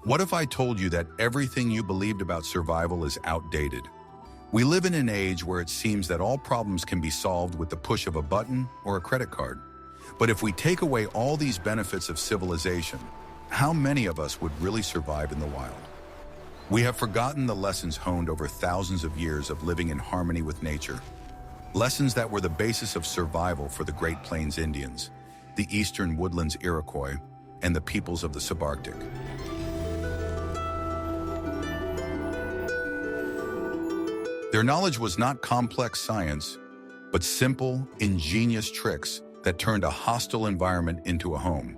What if I told you that everything you believed about survival is outdated? We live in an age where it seems that all problems can be solved with the push of a button or a credit card. But if we take away all these benefits of civilization, how many of us would really survive in the wild? We have forgotten the lessons honed over thousands of years of living in harmony with nature. Lessons that were the basis of survival for the Great Plains Indians, the Eastern Woodlands Iroquois, and the peoples of the Subarctic. Their knowledge was not complex science, but simple, ingenious tricks that turned a hostile environment into a home.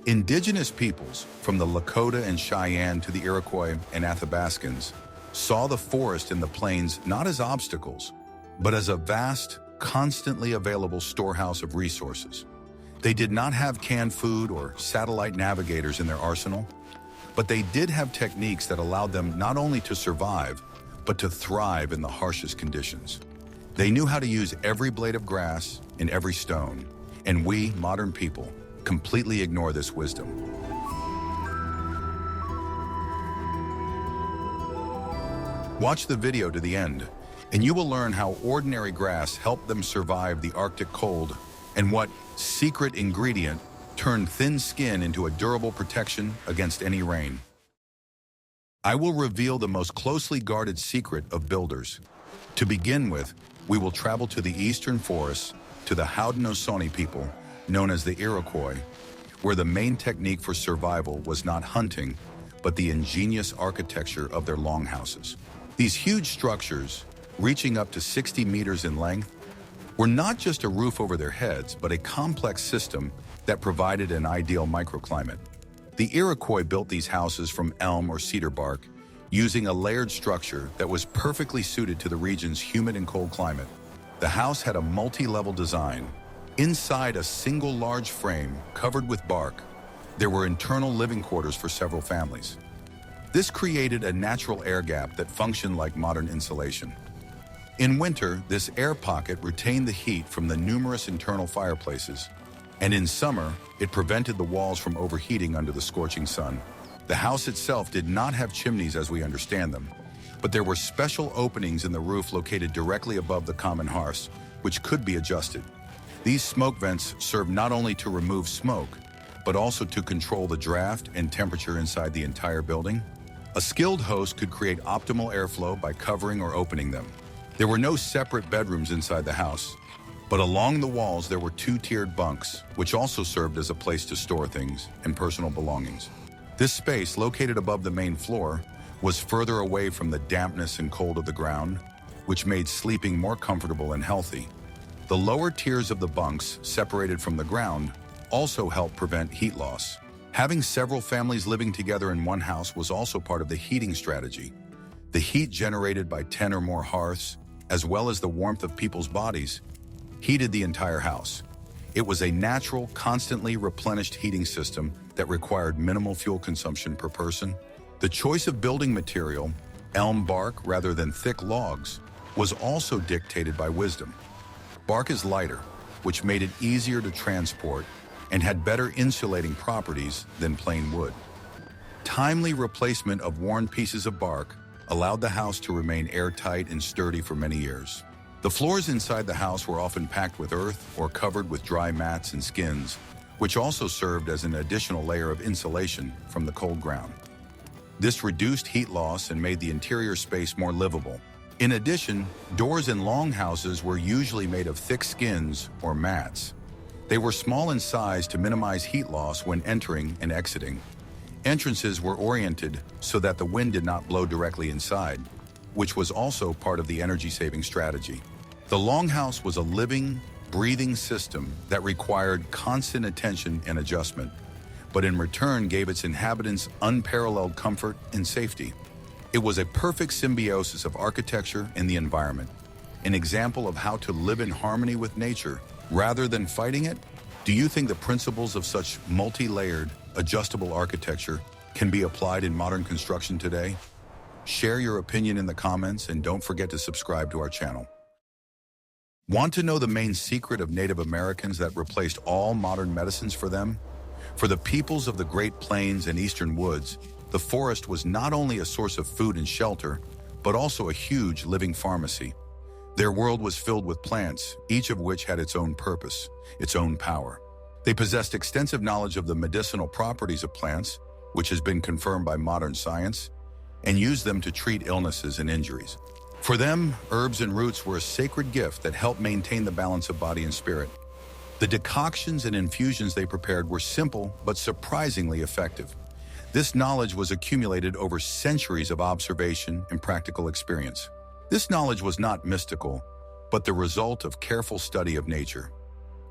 Indigenous peoples, from the Lakota and Cheyenne to the Iroquois and Athabascans, saw the forest and the plains not as obstacles, but as a vast, constantly available storehouse of resources. They did not have canned food or satellite navigators in their arsenal, but they did have techniques that allowed them not only to survive, but to thrive in the harshest conditions. They knew how to use every blade of grass and every stone, and we, modern people, completely ignore this wisdom. Watch the video to the end, and you will learn how ordinary grass helped them survive the Arctic cold and what secret ingredient turned thin skin into a durable protection against any rain. I will reveal the most closely guarded secret of builders. To begin with, we will travel to the eastern forests, to the Haudenosaunee people, known as the Iroquois, where the main technique for survival was not hunting, but the ingenious architecture of their longhouses. These huge structures, reaching up to 60 meters in length, were not just a roof over their heads, but a complex system that provided an ideal microclimate. The Iroquois built these houses from elm or cedar bark, using a layered structure that was perfectly suited to the region's humid and cold climate. The house had a multi-level design. Inside a single large frame covered with bark, there were internal living quarters for several families. This created a natural air gap that functioned like modern insulation. In winter, this air pocket retained the heat from the numerous internal fireplaces, and in summer, it prevented the walls from overheating under the scorching sun. The house itself did not have chimneys as we understand them, but there were special openings in the roof located directly above the common hearths, which could be adjusted. These smoke vents served not only to remove smoke, but also to control the draft and temperature inside the entire building. A skilled host could create optimal airflow by covering or opening them. There were no separate bedrooms inside the house, but along the walls there were two-tiered bunks, which also served as a place to store things and personal belongings. This space, located above the main floor, was further away from the dampness and cold of the ground, which made sleeping more comfortable and healthy. The lower tiers of the bunks, separated from the ground, also helped prevent heat loss. Having several families living together in one house was also part of the heating strategy. The heat generated by 10 or more hearths, as well as the warmth of people's bodies, heated the entire house. It was a natural, constantly replenished heating system that required minimal fuel consumption per person. The choice of building material, elm bark rather than thick logs, was also dictated by wisdom. Bark is lighter, which made it easier to transport and had better insulating properties than plain wood. Timely replacement of worn pieces of bark allowed the house to remain airtight and sturdy for many years. The floors inside the house were often packed with earth or covered with dry mats and skins, which also served as an additional layer of insulation from the cold ground. This reduced heat loss and made the interior space more livable. In addition, doors in longhouses were usually made of thick skins or mats. They were small in size to minimize heat loss when entering and exiting. Entrances were oriented so that the wind did not blow directly inside, which was also part of the energy-saving strategy. The longhouse was a living, breathing system that required constant attention and adjustment, but in return gave its inhabitants unparalleled comfort and safety. It was a perfect symbiosis of architecture and the environment, an example of how to live in harmony with nature rather than fighting it. Do you think the principles of such multi-layered, adjustable architecture can be applied in modern construction today? Share your opinion in the comments and don't forget to subscribe to our channel. Want to know the main secret of Native Americans that replaced all modern medicines for them? For the peoples of the Great Plains and Eastern Woods, The forest was not only a source of food and shelter, but also a huge living pharmacy. Their world was filled with plants, each of which had its own purpose, its own power. They possessed extensive knowledge of the medicinal properties of plants, which has been confirmed by modern science, and used them to treat illnesses and injuries. For them, herbs and roots were a sacred gift that helped maintain the balance of body and spirit. The decoctions and infusions they prepared were simple but surprisingly effective. This knowledge was accumulated over centuries of observation and practical experience. This knowledge was not mystical, but the result of careful study of nature.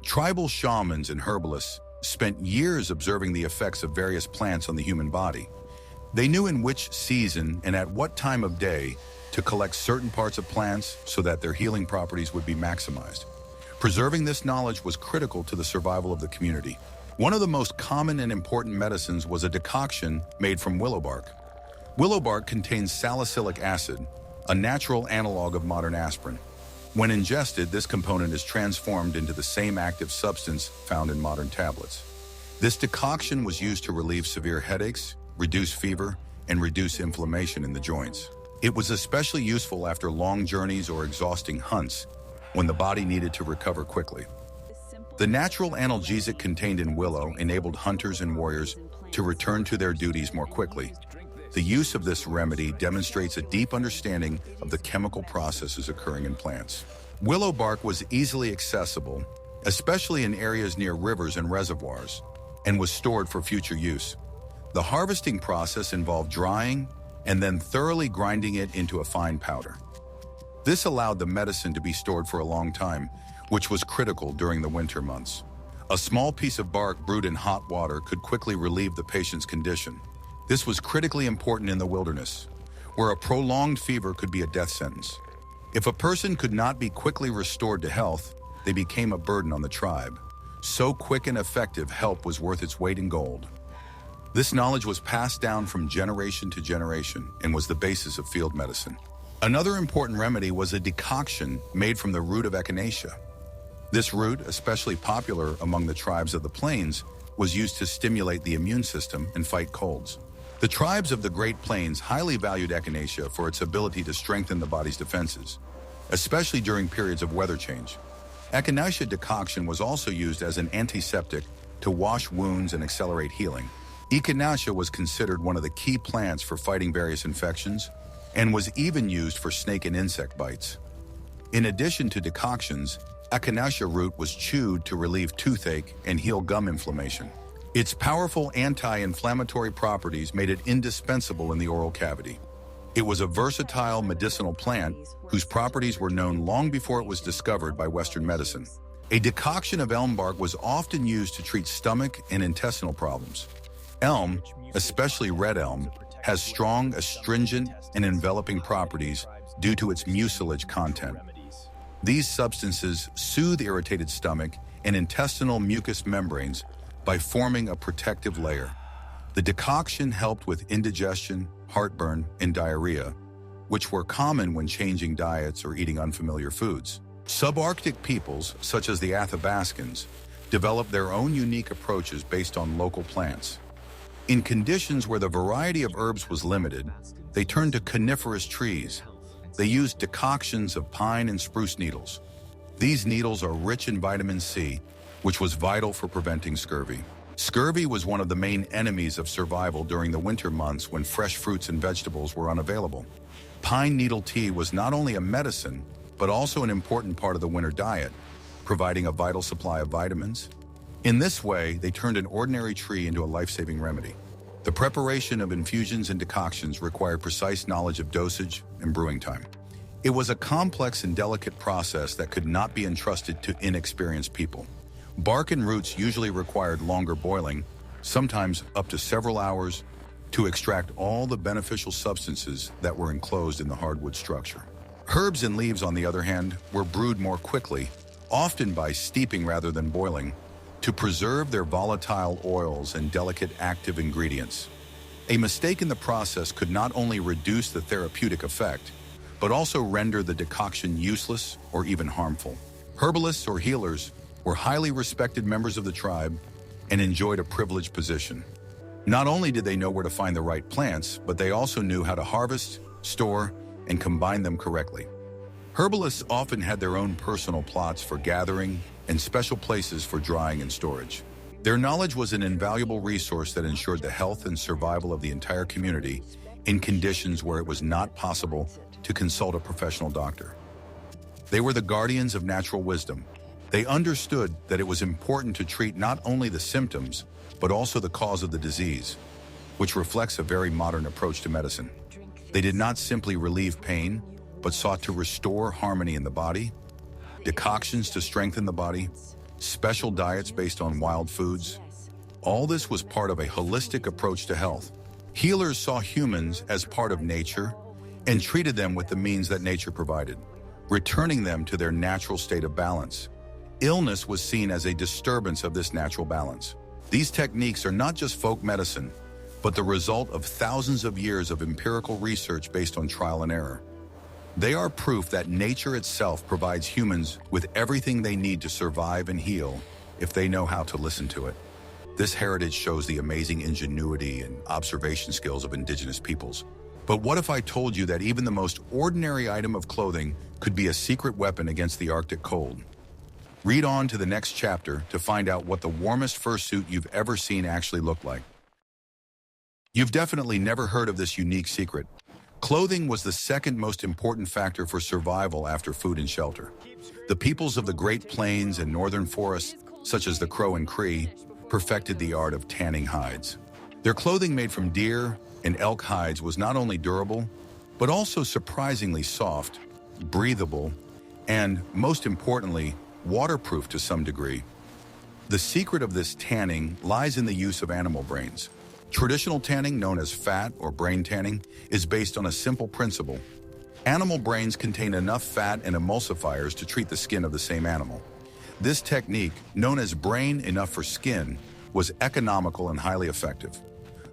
Tribal shamans and herbalists spent years observing the effects of various plants on the human body. They knew in which season and at what time of day to collect certain parts of plants so that their healing properties would be maximized. Preserving this knowledge was critical to the survival of the community. One of the most common and important medicines was a decoction made from willow bark. Willow bark contains salicylic acid, a natural analog of modern aspirin. When ingested, this component is transformed into the same active substance found in modern tablets. This decoction was used to relieve severe headaches, reduce fever, and reduce inflammation in the joints. It was especially useful after long journeys or exhausting hunts, when the body needed to recover quickly. The natural analgesic contained in willow enabled hunters and warriors to return to their duties more quickly. The use of this remedy demonstrates a deep understanding of the chemical processes occurring in plants. Willow bark was easily accessible, especially in areas near rivers and reservoirs, and was stored for future use. The harvesting process involved drying and then thoroughly grinding it into a fine powder. This allowed the medicine to be stored for a long time, which was critical during the winter months. A small piece of bark brewed in hot water could quickly relieve the patient's condition. This was critically important in the wilderness, where a prolonged fever could be a death sentence. If a person could not be quickly restored to health, they became a burden on the tribe. So quick and effective help was worth its weight in gold. This knowledge was passed down from generation to generation and was the basis of field medicine. Another important remedy was a decoction made from the root of echinacea. This root, especially popular among the tribes of the plains, was used to stimulate the immune system and fight colds. The tribes of the Great Plains highly valued echinacea for its ability to strengthen the body's defenses, especially during periods of weather change. Echinacea decoction was also used as an antiseptic to wash wounds and accelerate healing. Echinacea was considered one of the key plants for fighting various infections and was even used for snake and insect bites. In addition to decoctions, echinacea root was chewed to relieve toothache and heal gum inflammation. Its powerful anti-inflammatory properties made it indispensable in the oral cavity. It was a versatile medicinal plant whose properties were known long before it was discovered by Western medicine. A decoction of elm bark was often used to treat stomach and intestinal problems. Elm, especially red elm, has strong astringent and enveloping properties due to its mucilage content. These substances soothe irritated stomach and intestinal mucous membranes by forming a protective layer. The decoction helped with indigestion, heartburn, and diarrhea, which were common when changing diets or eating unfamiliar foods. Subarctic peoples, such as the Athabascans, developed their own unique approaches based on local plants. In conditions where the variety of herbs was limited, they turned to coniferous trees. They used decoctions of pine and spruce needles. These needles are rich in vitamin C, which was vital for preventing scurvy. Scurvy was one of the main enemies of survival during the winter months when fresh fruits and vegetables were unavailable. Pine needle tea was not only a medicine, but also an important part of the winter diet, providing a vital supply of vitamins. In this way, they turned an ordinary tree into a life-saving remedy. The preparation of infusions and decoctions required precise knowledge of dosage and brewing time. It was a complex and delicate process that could not be entrusted to inexperienced people. Bark and roots usually required longer boiling, sometimes up to several hours, to extract all the beneficial substances that were enclosed in the hardwood structure. Herbs and leaves, on the other hand, were brewed more quickly, often by steeping rather than boiling, to preserve their volatile oils and delicate active ingredients. A mistake in the process could not only reduce the therapeutic effect, but also render the decoction useless or even harmful. Herbalists or healers were highly respected members of the tribe and enjoyed a privileged position. Not only did they know where to find the right plants, but they also knew how to harvest, store, and combine them correctly. Herbalists often had their own personal plots for gathering and special places for drying and storage. Their knowledge was an invaluable resource that ensured the health and survival of the entire community in conditions where it was not possible to consult a professional doctor. They were the guardians of natural wisdom. They understood that it was important to treat not only the symptoms, but also the cause of the disease, which reflects a very modern approach to medicine. They did not simply relieve pain, but sought to restore harmony in the body, decoctions to strengthen the body, special diets based on wild foods. All this was part of a holistic approach to health. Healers saw humans as part of nature and treated them with the means that nature provided, returning them to their natural state of balance. Illness was seen as a disturbance of this natural balance. These techniques are not just folk medicine, but the result of thousands of years of empirical research based on trial and error. They are proof that nature itself provides humans with everything they need to survive and heal if they know how to listen to it. This heritage shows the amazing ingenuity and observation skills of indigenous peoples. But what if I told you that even the most ordinary item of clothing could be a secret weapon against the Arctic cold? Read on to the next chapter to find out what the warmest fursuit you've ever seen actually looked like. You've definitely never heard of this unique secret. Clothing was the second most important factor for survival after food and shelter. The peoples of the Great Plains and northern forests, such as the Crow and Cree, perfected the art of tanning hides. Their clothing made from deer and elk hides was not only durable, but also surprisingly soft, breathable, and, most importantly, waterproof to some degree. The secret of this tanning lies in the use of animal brains. Traditional tanning, known as fat or brain tanning, is based on a simple principle. Animal brains contain enough fat and emulsifiers to treat the skin of the same animal. This technique, known as brain enough for skin, was economical and highly effective.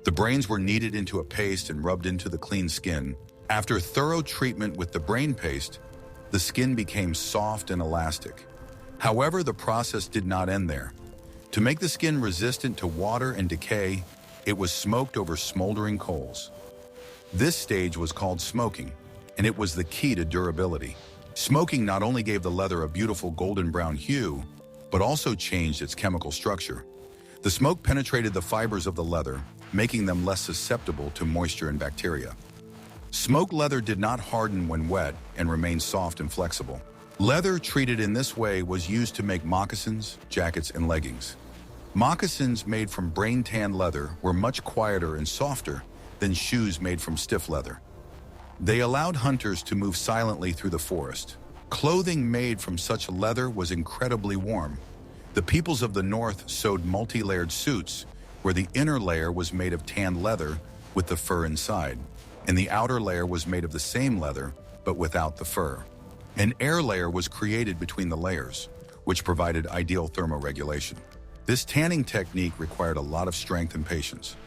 The brains were kneaded into a paste and rubbed into the clean skin. After thorough treatment with the brain paste, the skin became soft and elastic. However, the process did not end there. To make the skin resistant to water and decay, it was smoked over smoldering coals. This stage was called smoking, and it was the key to durability. Smoking not only gave the leather a beautiful golden brown hue, but also changed its chemical structure. The smoke penetrated the fibers of the leather, making them less susceptible to moisture and bacteria. Smoked leather did not harden when wet and remained soft and flexible. Leather treated in this way was used to make moccasins, jackets, and leggings. Moccasins made from brain-tanned leather were much quieter and softer than shoes made from stiff leather. They allowed hunters to move silently through the forest. Clothing made from such leather was incredibly warm. The peoples of the north sewed multi-layered suits, where the inner layer was made of tanned leather with the fur inside, and the outer layer was made of the same leather, but without the fur. An air layer was created between the layers, which provided ideal thermoregulation. This tanning technique required a lot of strength and patience.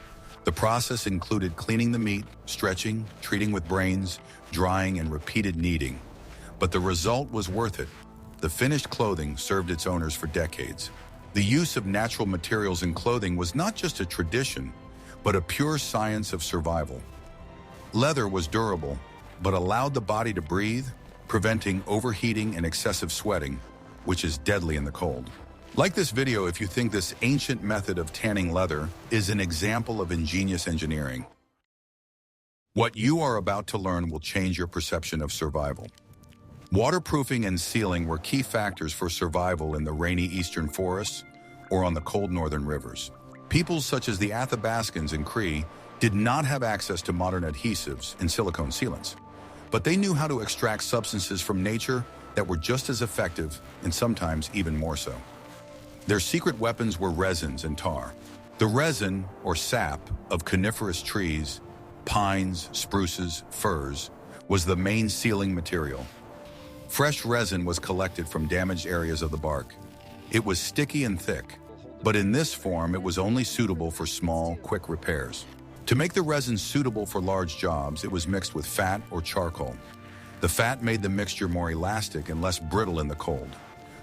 The process included cleaning the meat, stretching, treating with brains, drying, and repeated kneading. But the result was worth it. The finished clothing served its owners for decades. The use of natural materials in clothing was not just a tradition, but a pure science of survival. Leather was durable, but allowed the body to breathe, preventing overheating and excessive sweating, which is deadly in the cold. Like this video if you think this ancient method of tanning leather is an example of ingenious engineering. What you are about to learn will change your perception of survival. Waterproofing and sealing were key factors for survival in the rainy eastern forests or on the cold northern rivers. Peoples such as the Athabascans and Cree did not have access to modern adhesives and silicone sealants, but they knew how to extract substances from nature that were just as effective and sometimes even more so. Their secret weapons were resins and tar. The resin, or sap, of coniferous trees, pines, spruces, firs, was the main sealing material. Fresh resin was collected from damaged areas of the bark. It was sticky and thick, but in this form it was only suitable for small, quick repairs. To make the resin suitable for large jobs, it was mixed with fat or charcoal. The fat made the mixture more elastic and less brittle in the cold.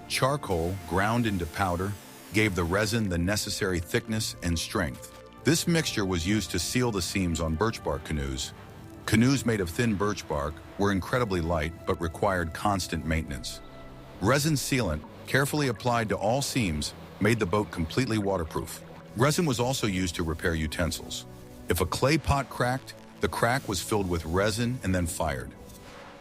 Charcoal, ground into powder, gave the resin the necessary thickness and strength. This mixture was used to seal the seams on birch bark canoes. Canoes made of thin birch bark were incredibly light but required constant maintenance. Resin sealant, carefully applied to all seams, made the boat completely waterproof. Resin was also used to repair utensils. If a clay pot cracked, the crack was filled with resin and then fired.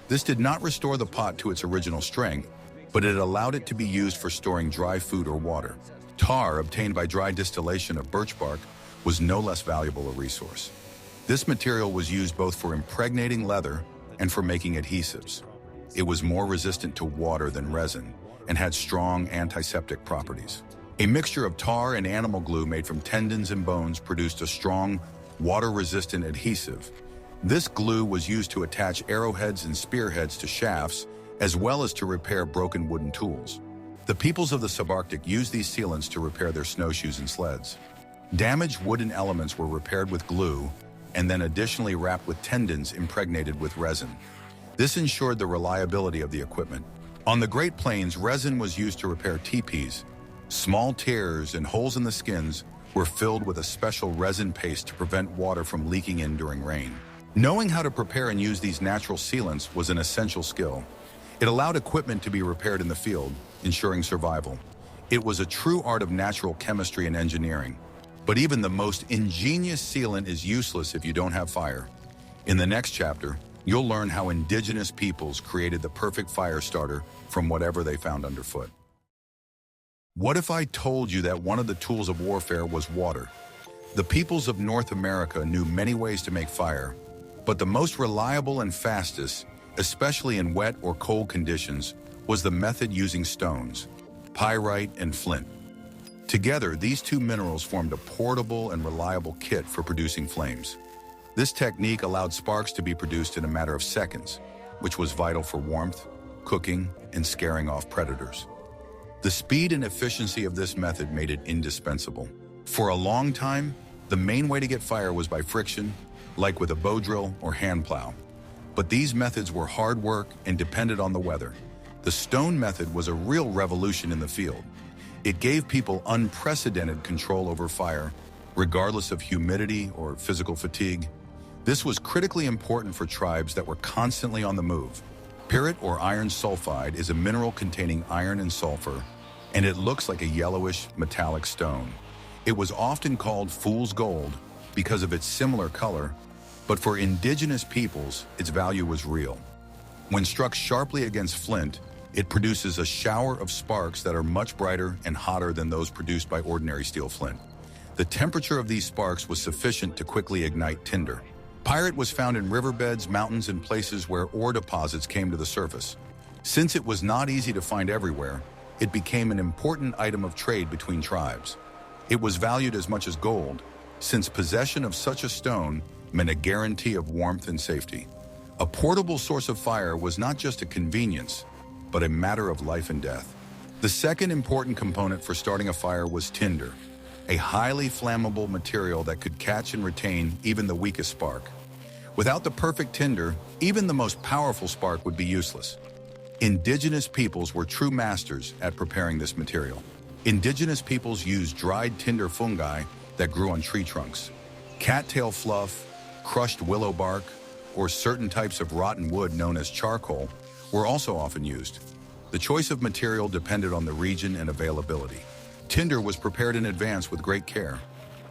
This did not restore the pot to its original strength, but it allowed it to be used for storing dry food or water. Tar, obtained by dry distillation of birch bark, was no less valuable a resource. This material was used both for impregnating leather and for making adhesives. It was more resistant to water than resin and had strong antiseptic properties. A mixture of tar and animal glue made from tendons and bones produced a strong, water-resistant adhesive. This glue was used to attach arrowheads and spearheads to shafts, as well as to repair broken wooden tools. The peoples of the Subarctic used these sealants to repair their snowshoes and sleds. Damaged wooden elements were repaired with glue and then additionally wrapped with tendons impregnated with resin. This ensured the reliability of the equipment. On the Great Plains, resin was used to repair teepees. Small tears and holes in the skins were filled with a special resin paste to prevent water from leaking in during rain. Knowing how to prepare and use these natural sealants was an essential skill. It allowed equipment to be repaired in the field, ensuring survival. It was a true art of natural chemistry and engineering. But even the most ingenious sealant is useless if you don't have fire. In the next chapter, you'll learn how indigenous peoples created the perfect fire starter from whatever they found underfoot. What if I told you that one of the tools of warfare was water? The peoples of North America knew many ways to make fire, but the most reliable and fastest, especially in wet or cold conditions, was the method using stones, pyrite and flint. Together, these two minerals formed a portable and reliable kit for producing flames. This technique allowed sparks to be produced in a matter of seconds, which was vital for warmth, cooking, and scaring off predators. The speed and efficiency of this method made it indispensable. For a long time, the main way to get fire was by friction, like with a bow drill or hand plow. But these methods were hard work and depended on the weather. The stone method was a real revolution in the field. It gave people unprecedented control over fire, regardless of humidity or physical fatigue. This was critically important for tribes that were constantly on the move. Pyrite or iron sulfide is a mineral containing iron and sulfur, and it looks like a yellowish metallic stone. It was often called fool's gold because of its similar color, but for indigenous peoples, its value was real. When struck sharply against flint, it produces a shower of sparks that are much brighter and hotter than those produced by ordinary steel flint. The temperature of these sparks was sufficient to quickly ignite tinder. Pyrite was found in riverbeds, mountains, and places where ore deposits came to the surface. Since it was not easy to find everywhere, it became an important item of trade between tribes. It was valued as much as gold, since possession of such a stone meant a guarantee of warmth and safety. A portable source of fire was not just a convenience, but a matter of life and death. The second important component for starting a fire was tinder, a highly flammable material that could catch and retain even the weakest spark. Without the perfect tinder, even the most powerful spark would be useless. Indigenous peoples were true masters at preparing this material. Indigenous peoples used dried tinder fungi that grew on tree trunks. Cattail fluff, crushed willow bark, or certain types of rotten wood known as charcoal were also often used. The choice of material depended on the region and availability. Tinder was prepared in advance with great care.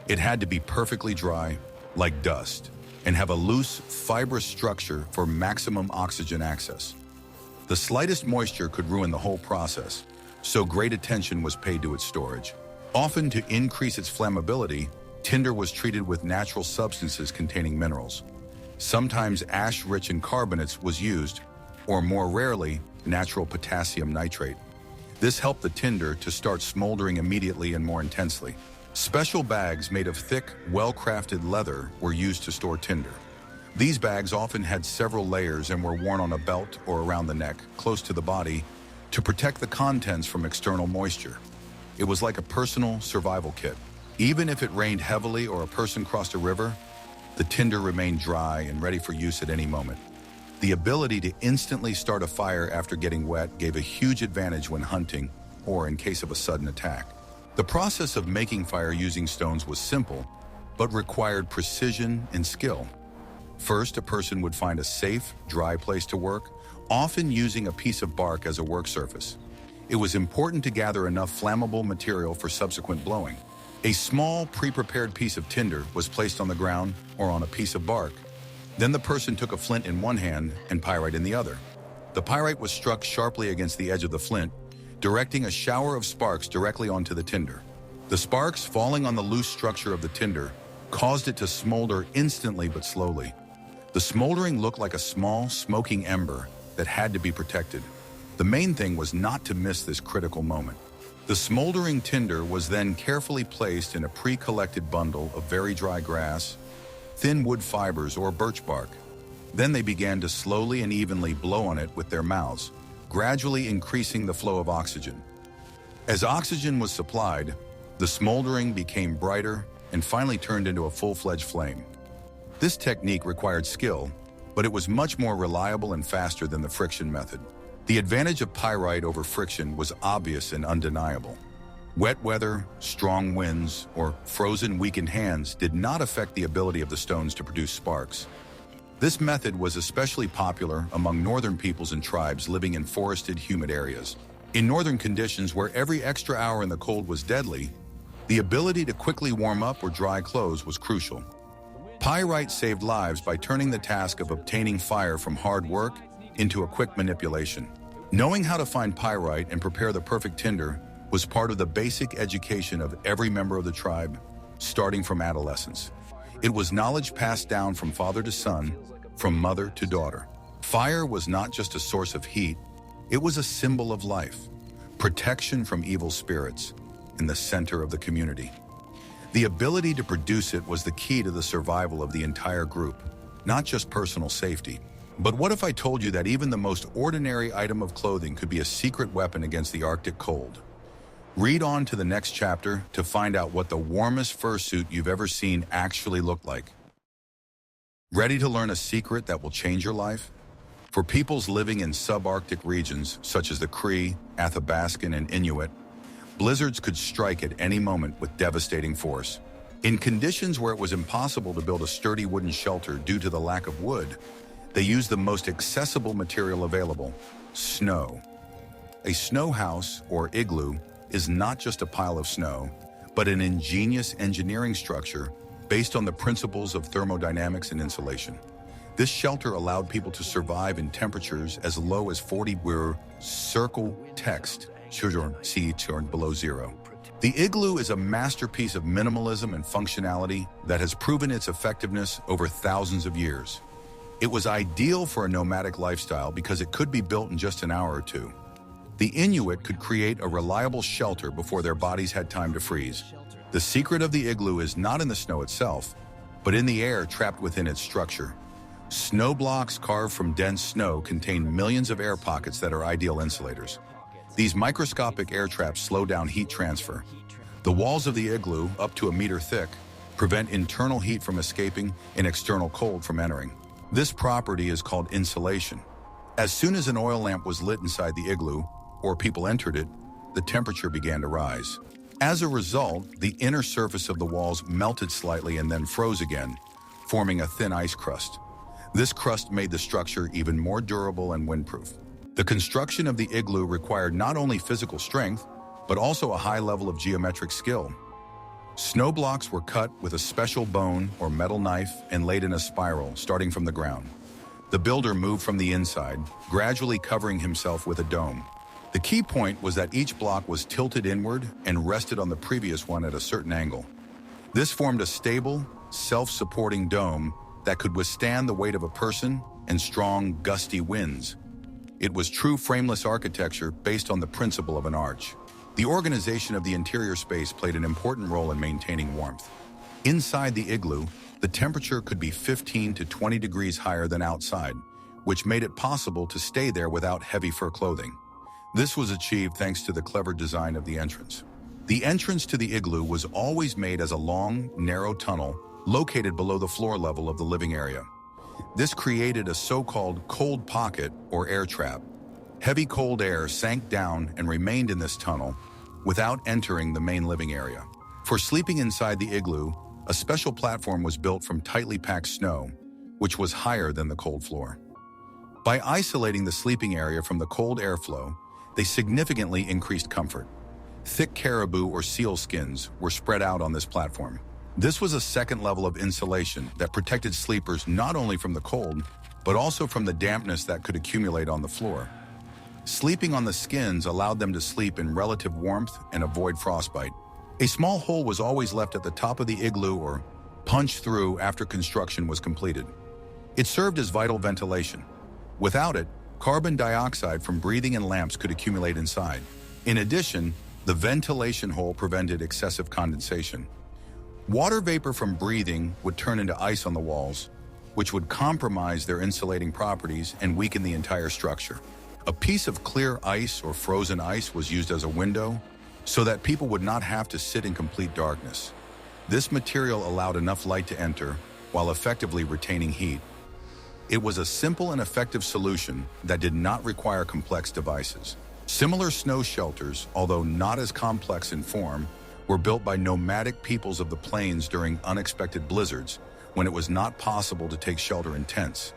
It had to be perfectly dry, like dust, and have a loose, fibrous structure for maximum oxygen access. The slightest moisture could ruin the whole process, so great attention was paid to its storage. Often to increase its flammability, tinder was treated with natural substances containing minerals. Sometimes ash-rich and carbonates was used, or more rarely, natural potassium nitrate. This helped the tinder to start smoldering immediately and more intensely. Special bags made of thick, well-crafted leather were used to store tinder. These bags often had several layers and were worn on a belt or around the neck, close to the body, to protect the contents from external moisture. It was like a personal survival kit. Even if it rained heavily or a person crossed a river, the tinder remained dry and ready for use at any moment. The ability to instantly start a fire after getting wet gave a huge advantage when hunting or in case of a sudden attack. The process of making fire using stones was simple, but required precision and skill. First, a person would find a safe, dry place to work, often using a piece of bark as a work surface. It was important to gather enough flammable material for subsequent blowing. A small, pre-prepared piece of tinder was placed on the ground or on a piece of bark. Then the person took a flint in one hand and pyrite in the other. The pyrite was struck sharply against the edge of the flint, directing a shower of sparks directly onto the tinder. The sparks, falling on the loose structure of the tinder, caused it to smolder instantly but slowly. The smoldering looked like a small, smoking ember that had to be protected. The main thing was not to miss this critical moment. The smoldering tinder was then carefully placed in a pre-collected bundle of very dry grass, thin wood fibers, or birch bark. Then they began to slowly and evenly blow on it with their mouths, gradually increasing the flow of oxygen. As oxygen was supplied, the smoldering became brighter and finally turned into a full-fledged flame. This technique required skill, but it was much more reliable and faster than the friction method. The advantage of pyrite over friction was obvious and undeniable. Wet weather, strong winds, or frozen, weakened hands did not affect the ability of the stones to produce sparks. This method was especially popular among northern peoples and tribes living in forested, humid areas. In northern conditions where every extra hour in the cold was deadly, the ability to quickly warm up or dry clothes was crucial. Pyrite saved lives by turning the task of obtaining fire from hard work into a quick manipulation. Knowing how to find pyrite and prepare the perfect tinder was part of the basic education of every member of the tribe, starting from adolescence. It was knowledge passed down from father to son, from mother to daughter. Fire was not just a source of heat, it was a symbol of life, protection from evil spirits, in the center of the community. The ability to produce it was the key to the survival of the entire group, not just personal safety. But what if I told you that even the most ordinary item of clothing could be a secret weapon against the Arctic cold? Read on to the next chapter to find out what the warmest fursuit you've ever seen actually looked like. Ready to learn a secret that will change your life? For peoples living in subarctic regions, such as the Cree, Athabascan, and Inuit, blizzards could strike at any moment with devastating force. In conditions where it was impossible to build a sturdy wooden shelter due to the lack of wood, they used the most accessible material available: snow. A snow house, or igloo, is not just a pile of snow, but an ingenious engineering structure based on the principles of thermodynamics and insulation. This shelter allowed people to survive in temperatures as low as 40 were circle text, below zero. The igloo is a masterpiece of minimalism and functionality that has proven its effectiveness over thousands of years. It was ideal for a nomadic lifestyle because it could be built in just an hour or two. The Inuit could create a reliable shelter before their bodies had time to freeze. The secret of the igloo is not in the snow itself, but in the air trapped within its structure. Snow blocks carved from dense snow contain millions of air pockets that are ideal insulators. These microscopic air traps slow down heat transfer. The walls of the igloo, up to a meter thick, prevent internal heat from escaping and external cold from entering. This property is called insulation. As soon as an oil lamp was lit inside the igloo, or people entered it, the temperature began to rise. As a result, the inner surface of the walls melted slightly and then froze again, forming a thin ice crust. This crust made the structure even more durable and windproof. The construction of the igloo required not only physical strength, but also a high level of geometric skill. Snow blocks were cut with a special bone or metal knife and laid in a spiral, starting from the ground. The builder moved from the inside, gradually covering himself with a dome. The key point was that each block was tilted inward and rested on the previous one at a certain angle. This formed a stable, self-supporting dome that could withstand the weight of a person and strong, gusty winds. It was true frameless architecture based on the principle of an arch. The organization of the interior space played an important role in maintaining warmth. Inside the igloo, the temperature could be 15 to 20 degrees higher than outside, which made it possible to stay there without heavy fur clothing. This was achieved thanks to the clever design of the entrance. The entrance to the igloo was always made as a long, narrow tunnel located below the floor level of the living area. This created a so-called cold pocket or air trap. Heavy cold air sank down and remained in this tunnel without entering the main living area. For sleeping inside the igloo, a special platform was built from tightly packed snow, which was higher than the cold floor. By isolating the sleeping area from the cold airflow, they significantly increased comfort. Thick caribou or seal skins were spread out on this platform. This was a second level of insulation that protected sleepers not only from the cold, but also from the dampness that could accumulate on the floor. Sleeping on the skins allowed them to sleep in relative warmth and avoid frostbite. A small hole was always left at the top of the igloo or punched through after construction was completed. It served as vital ventilation. Without it, carbon dioxide from breathing in lamps could accumulate inside. In addition, the ventilation hole prevented excessive condensation. Water vapor from breathing would turn into ice on the walls, which would compromise their insulating properties and weaken the entire structure. A piece of clear ice or frozen ice was used as a window so that people would not have to sit in complete darkness. This material allowed enough light to enter while effectively retaining heat. It was a simple and effective solution that did not require complex devices. Similar snow shelters, although not as complex in form, were built by nomadic peoples of the plains during unexpected blizzards when it was not possible to take shelter in tents.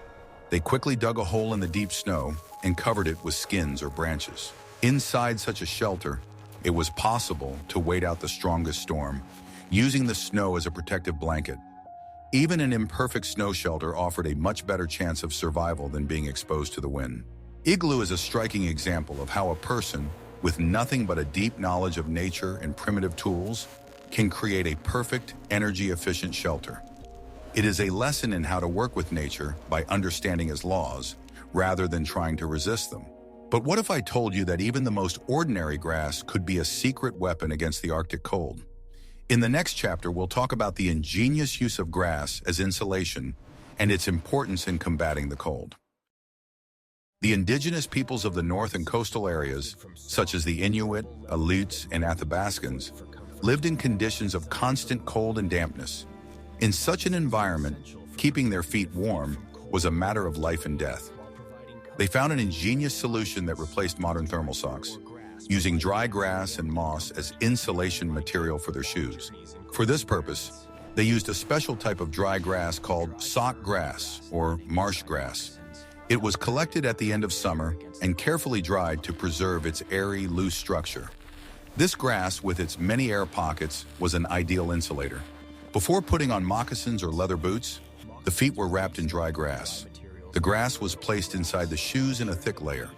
They quickly dug a hole in the deep snow and covered it with skins or branches. Inside such a shelter, it was possible to wait out the strongest storm, using the snow as a protective blanket. Even an imperfect snow shelter offered a much better chance of survival than being exposed to the wind. Igloo is a striking example of how a person, with nothing but a deep knowledge of nature and primitive tools, can create a perfect, energy-efficient shelter. It is a lesson in how to work with nature by understanding its laws, rather than trying to resist them. But what if I told you that even the most ordinary grass could be a secret weapon against the Arctic cold? In the next chapter, we'll talk about the ingenious use of grass as insulation and its importance in combating the cold. The indigenous peoples of the north and coastal areas, such as the Inuit, Aleut, and Athabascans, lived in conditions of constant cold and dampness. In such an environment, keeping their feet warm was a matter of life and death. They found an ingenious solution that replaced modern thermal socks, using dry grass and moss as insulation material for their shoes. For this purpose, they used a special type of dry grass called sock grass or marsh grass. It was collected at the end of summer and carefully dried to preserve its airy, loose structure. This grass, with its many air pockets, was an ideal insulator. Before putting on moccasins or leather boots, the feet were wrapped in dry grass. The grass was placed inside the shoes in a thick layer.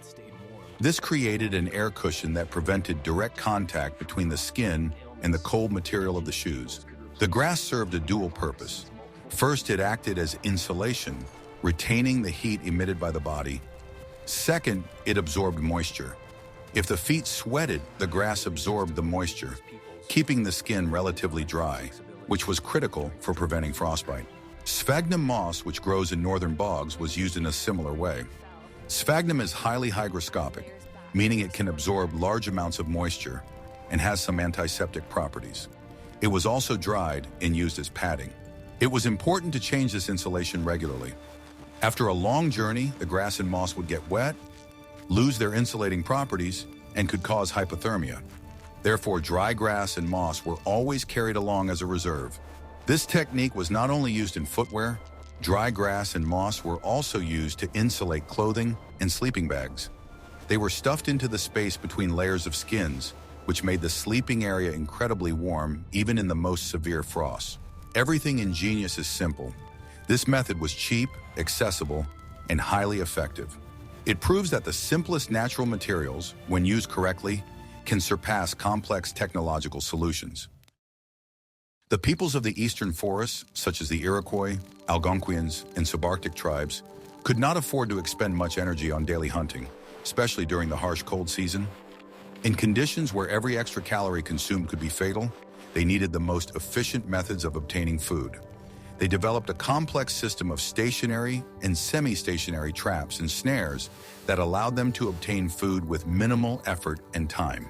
This created an air cushion that prevented direct contact between the skin and the cold material of the shoes. The grass served a dual purpose. First, it acted as insulation, retaining the heat emitted by the body. Second, it absorbed moisture. If the feet sweated, the grass absorbed the moisture, keeping the skin relatively dry, which was critical for preventing frostbite. Sphagnum moss, which grows in northern bogs, was used in a similar way. Sphagnum is highly hygroscopic, meaning it can absorb large amounts of moisture and has some antiseptic properties. It was also dried and used as padding. It was important to change this insulation regularly. After a long journey, the grass and moss would get wet, lose their insulating properties, and could cause hypothermia. Therefore, dry grass and moss were always carried along as a reserve. This technique was not only used in footwear. Dry grass and moss were also used to insulate clothing and sleeping bags. They were stuffed into the space between layers of skins, which made the sleeping area incredibly warm, even in the most severe frosts. Everything Ingenious is simple. This method was cheap, accessible, and highly effective. It proves that the simplest natural materials, when used correctly, can surpass complex technological solutions. The peoples of the eastern forests, such as the Iroquois, Algonquians, and Subarctic tribes, could not afford to expend much energy on daily hunting, especially during the harsh cold season. In conditions where every extra calorie consumed could be fatal, they needed the most efficient methods of obtaining food. They developed a complex system of stationary and semi-stationary traps and snares that allowed them to obtain food with minimal effort and time.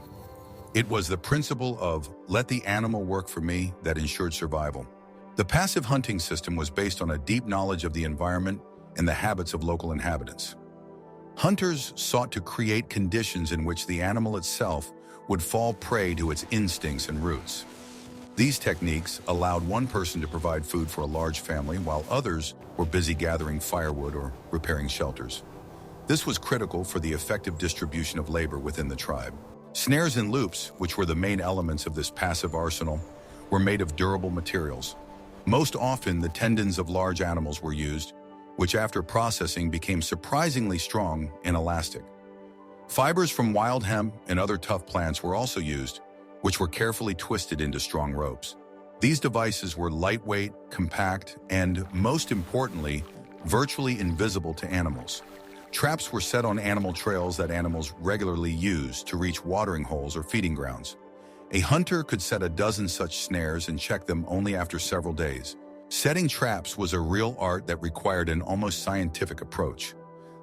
It was the principle of "let the animal work for me" that ensured survival. The passive hunting system was based on a deep knowledge of the environment and the habits of local inhabitants. Hunters sought to create conditions in which the animal itself would fall prey to its instincts and roots. These techniques allowed one person to provide food for a large family while others were busy gathering firewood or repairing shelters. This was critical for the effective distribution of labor within the tribe. Snares and loops, which were the main elements of this passive arsenal, were made of durable materials. Most often, the tendons of large animals were used, which after processing became surprisingly strong and elastic. Fibers from wild hemp and other tough plants were also used, which were carefully twisted into strong ropes. These devices were lightweight, compact, and, most importantly, virtually invisible to animals. Traps were set on animal trails that animals regularly used to reach watering holes or feeding grounds. A hunter could set a dozen such snares and check them only after several days. Setting traps was a real art that required an almost scientific approach.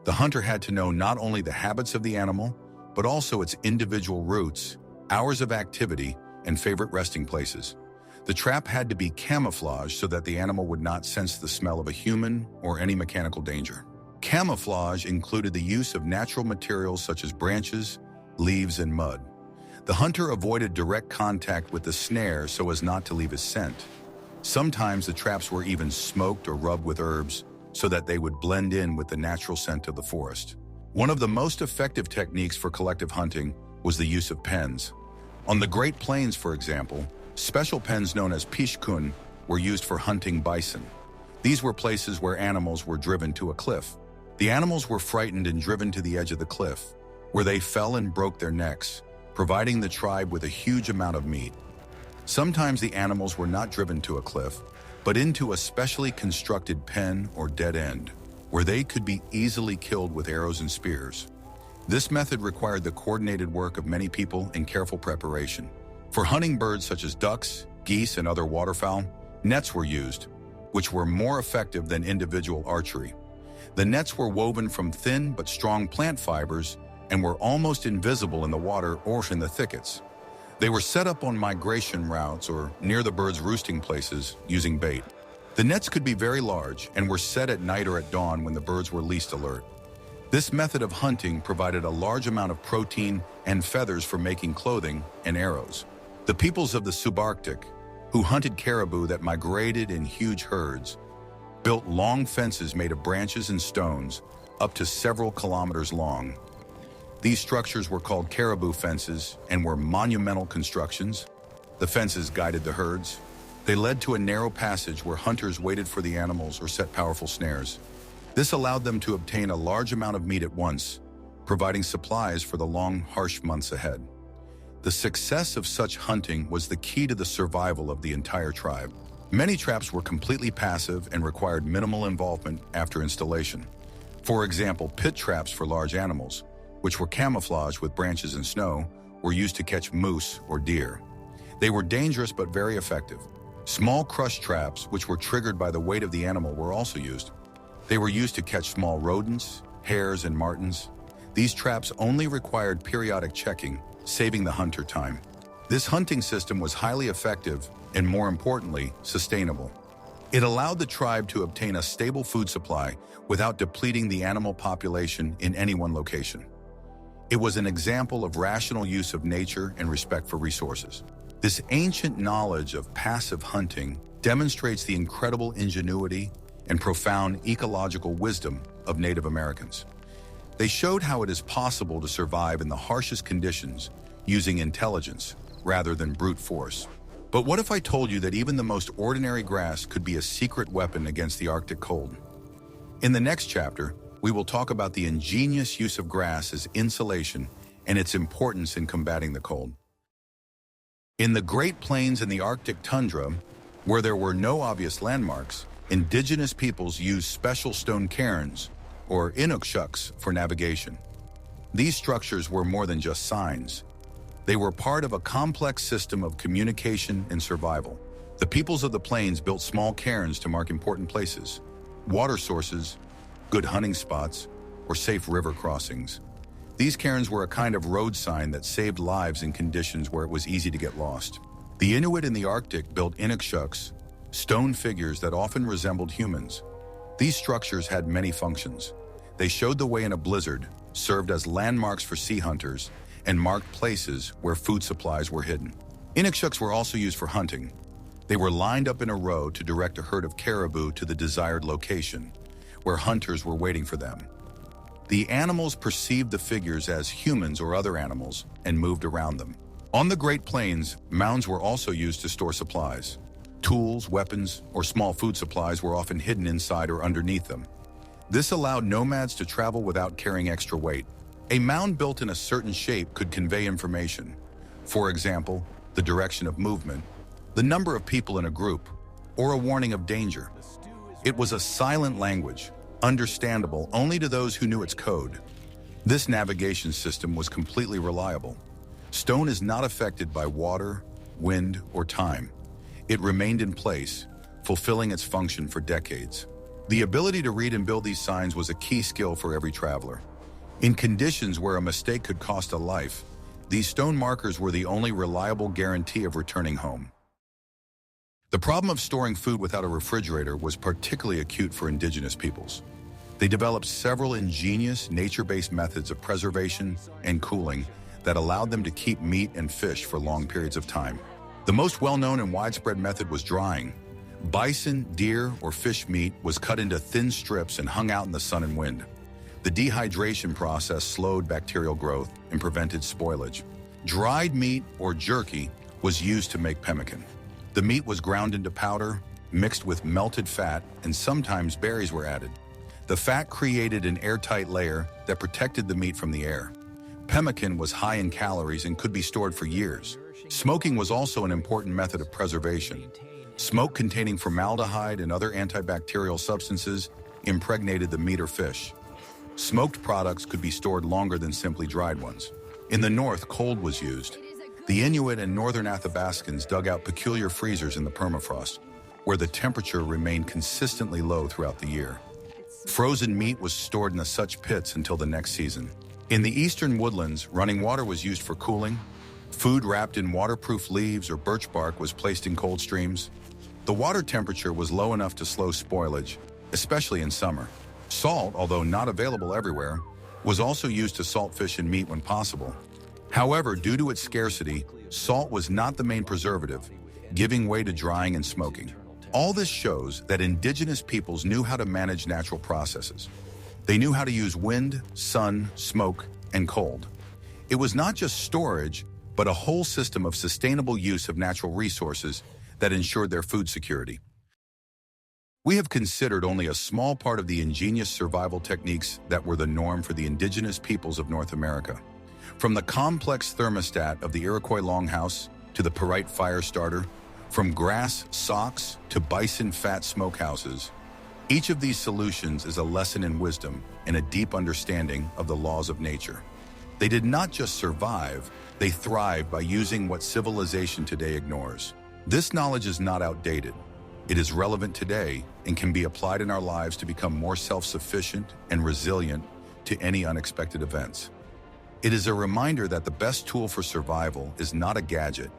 The hunter had to know not only the habits of the animal, but also its individual routes, hours of activity, and favorite resting places. The trap had to be camouflaged so that the animal would not sense the smell of a human or any mechanical danger. Camouflage included the use of natural materials such as branches, leaves, and mud. The hunter avoided direct contact with the snare so as not to leave his scent. Sometimes the traps were even smoked or rubbed with herbs so that they would blend in with the natural scent of the forest. One of the most effective techniques for collective hunting was the use of pens. On the Great Plains, for example, special pens known as pishkun were used for hunting bison. These were places where animals were driven to a cliff. The animals were frightened and driven to the edge of the cliff, where they fell and broke their necks, providing the tribe with a huge amount of meat. Sometimes the animals were not driven to a cliff, but into a specially constructed pen or dead end, where they could be easily killed with arrows and spears. This method required the coordinated work of many people and careful preparation. For hunting birds such as ducks, geese, and other waterfowl, nets were used, which were more effective than individual archery. The nets were woven from thin but strong plant fibers and were almost invisible in the water or in the thickets. They were set up on migration routes or near the birds' roosting places using bait. The nets could be very large and were set at night or at dawn when the birds were least alert. This method of hunting provided a large amount of protein and feathers for making clothing and arrows. The peoples of the Subarctic, who hunted caribou that migrated in huge herds, built long fences made of branches and stones up to several kilometers long. These structures were called caribou fences and were monumental constructions. The fences guided the herds. They led to a narrow passage where hunters waited for the animals or set powerful snares. This allowed them to obtain a large amount of meat at once, providing supplies for the long, harsh months ahead. The success of such hunting was the key to the survival of the entire tribe. Many traps were completely passive and required minimal involvement after installation. For example, pit traps for large animals, which were camouflaged with branches and snow, were used to catch moose or deer. They were dangerous but very effective. Small crush traps, which were triggered by the weight of the animal, were also used. They were used to catch small rodents, hares, and martens. These traps only required periodic checking, saving the hunter time. This hunting system was highly effective and, more importantly, sustainable. It allowed the tribe to obtain a stable food supply without depleting the animal population in any one location. It was an example of rational use of nature and respect for resources. This ancient knowledge of passive hunting demonstrates the incredible ingenuity and profound ecological wisdom of Native Americans. They showed how it is possible to survive in the harshest conditions using intelligence rather than brute force. But what if I told you that even the most ordinary grass could be a secret weapon against the Arctic cold? In the next chapter, we will talk about the ingenious use of grass as insulation and its importance in combating the cold. In the Great Plains and the Arctic tundra, where there were no obvious landmarks, indigenous peoples used special stone cairns, or Inukshuks, for navigation. These structures were more than just signs. They were part of a complex system of communication and survival. The peoples of the plains built small cairns to mark important places, water sources, good hunting spots, or safe river crossings. These cairns were a kind of road sign that saved lives in conditions where it was easy to get lost. The Inuit in the Arctic built Inukshuks, stone figures that often resembled humans. These structures had many functions. They showed the way in a blizzard, served as landmarks for sea hunters, and marked places where food supplies were hidden. Inukshuks were also used for hunting. They were lined up in a row to direct a herd of caribou to the desired location, where hunters were waiting for them. The animals perceived the figures as humans or other animals and moved around them. On the Great Plains, mounds were also used to store supplies. Tools, weapons, or small food supplies were often hidden inside or underneath them. This allowed nomads to travel without carrying extra weight. A mound built in a certain shape could convey information. For example, the direction of movement, the number of people in a group, or a warning of danger. It was a silent language, understandable only to those who knew its code. This navigation system was completely reliable. Stone is not affected by water, wind, or time. It remained in place, fulfilling its function for decades. The ability to read and build these signs was a key skill for every traveler. In conditions where a mistake could cost a life, these stone markers were the only reliable guarantee of returning home. The problem of storing food without a refrigerator was particularly acute for indigenous peoples. They developed several ingenious, nature-based methods of preservation and cooling that allowed them to keep meat and fish for long periods of time. The most well-known and widespread method was drying. Bison, deer, or fish meat was cut into thin strips and hung out in the sun and wind. The dehydration process slowed bacterial growth and prevented spoilage. Dried meat, or jerky, was used to make pemmican. The meat was ground into powder, mixed with melted fat, and sometimes berries were added. The fat created an airtight layer that protected the meat from the air. Pemmican was high in calories and could be stored for years. Smoking was also an important method of preservation. Smoke containing formaldehyde and other antibacterial substances impregnated the meat or fish. Smoked products could be stored longer than simply dried ones. In the north, cold was used. The Inuit and northern Athabascans dug out peculiar freezers in the permafrost, where the temperature remained consistently low throughout the year. Frozen meat was stored in such pits until the next season. In the Eastern Woodlands, running water was used for cooling. Food wrapped in waterproof leaves or birch bark was placed in cold streams. The water temperature was low enough to slow spoilage, especially in summer. Salt, although not available everywhere, was also used to salt fish and meat when possible. However, due to its scarcity, salt was not the main preservative, giving way to drying and smoking. All this shows that indigenous peoples knew how to manage natural processes. They knew how to use wind, sun, smoke, and cold. It was not just storage, but a whole system of sustainable use of natural resources that ensured their food security. We have considered only a small part of the ingenious survival techniques that were the norm for the indigenous peoples of North America. From the complex thermostat of the Iroquois longhouse to the Perite fire starter, from grass socks to bison fat smokehouses, each of these solutions is a lesson in wisdom and a deep understanding of the laws of nature. They did not just survive, they thrived by using what civilization today ignores. This knowledge is not outdated. It is relevant today and can be applied in our lives to become more self-sufficient and resilient to any unexpected events. It is a reminder that the best tool for survival is not a gadget,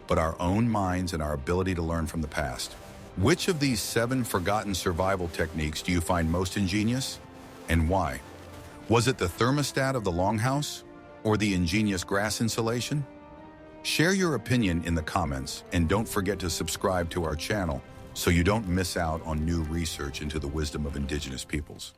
but our own minds and our ability to learn from the past. Which of these 7 forgotten survival techniques do you find most ingenious, and why? Was it the thermostat of the longhouse or the ingenious grass insulation? Share your opinion in the comments, and don't forget to subscribe to our channel so you don't miss out on new research into the wisdom of indigenous peoples.